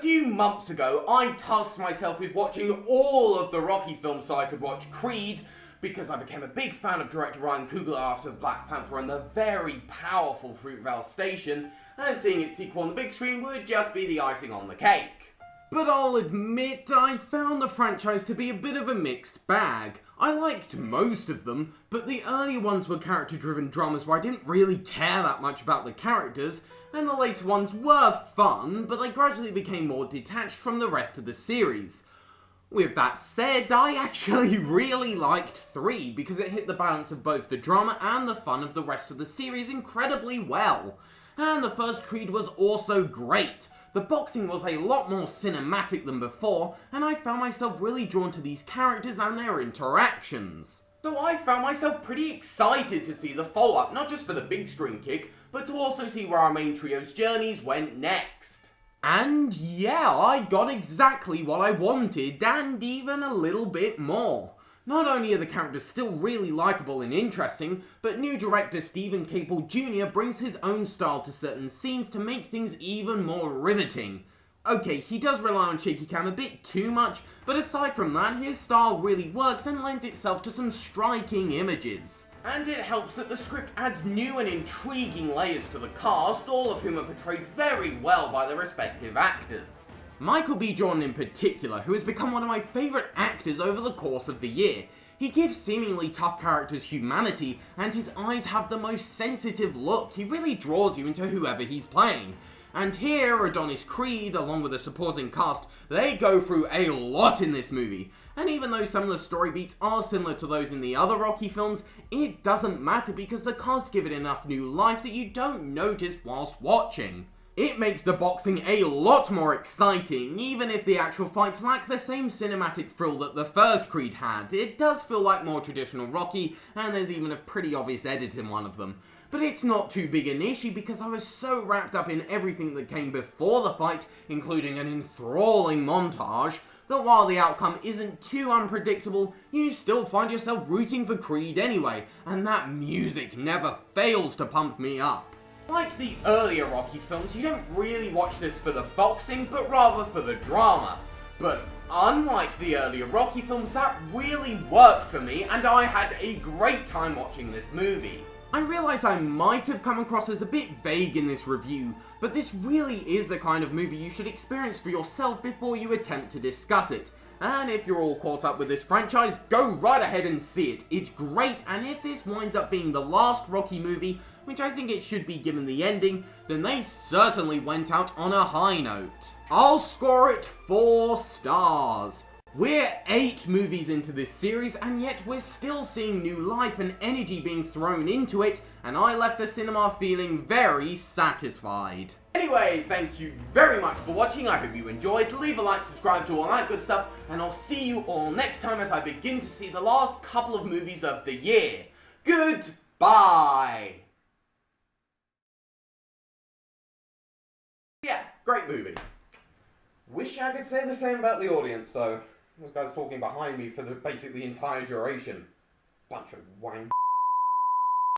few months ago, I tasked myself with watching all of the Rocky films so I could watch Creed, because I became a big fan of director Ryan Coogler after Black Panther and the very powerful Fruitvale Station, and seeing its sequel on the big screen would just be the icing on the cake. But I'll admit, I found the franchise to be a bit of a mixed bag. I liked most of them, but the earlier ones were character-driven dramas where I didn't really care that much about the characters, and the later ones were fun, but they gradually became more detached from the rest of the series. With that said, I actually really liked 3 because it hit the balance of both the drama and the fun of the rest of the series incredibly well. And the first Creed was also great. The boxing was a lot more cinematic than before, and I found myself really drawn to these characters and their interactions. So I found myself pretty excited to see the follow-up, not just for the big screen kick, but to also see where our main trio's journeys went next. And yeah, I got exactly what I wanted, and even a little bit more. Not only are the characters still really likeable and interesting, but new director Stephen Capel Jr. brings his own style to certain scenes to make things even more riveting. Okay, he does rely on shaky cam a bit too much, but aside from that, his style really works and lends itself to some striking images. And it helps that the script adds new and intriguing layers to the cast, all of whom are portrayed very well by their respective actors. Michael B. Jordan in particular, who has become one of my favourite actors over the course of the year. He gives seemingly tough characters humanity, and his eyes have the most sensitive look. He really draws you into whoever he's playing. And here, Adonis Creed, along with the supporting cast, they go through a lot in this movie. And even though some of the story beats are similar to those in the other Rocky films, it doesn't matter because the cast give it enough new life that you don't notice whilst watching. It makes the boxing a lot more exciting, even if the actual fights lack the same cinematic thrill that the first Creed had. It does feel like more traditional Rocky, and there's even a pretty obvious edit in one of them. But it's not too big an issue because I was so wrapped up in everything that came before the fight, including an enthralling montage, that while the outcome isn't too unpredictable, you still find yourself rooting for Creed anyway, and that music never fails to pump me up. Like the earlier Rocky films, you don't really watch this for the boxing, but rather for the drama. But unlike the earlier Rocky films, that really worked for me, and I had a great time watching this movie. I realise I might have come across as a bit vague in this review, but this really is the kind of movie you should experience for yourself before you attempt to discuss it. And if you're all caught up with this franchise, go right ahead and see it. It's great, and if this winds up being the last Rocky movie, which I think it should be given the ending, then they certainly went out on a high note. I'll score it 4 stars. We're 8 movies into this series, and yet we're still seeing new life and energy being thrown into it, and I left the cinema feeling very satisfied. Anyway, thank you very much for watching. I hope you enjoyed. Leave a like, subscribe to all that good stuff, and I'll see you all next time as I begin to see the last couple of movies of the year. Goodbye! Yeah, great movie. Wish I could say the same about the audience, though. This guy's talking behind me for basically the entire duration. Bunch of wank.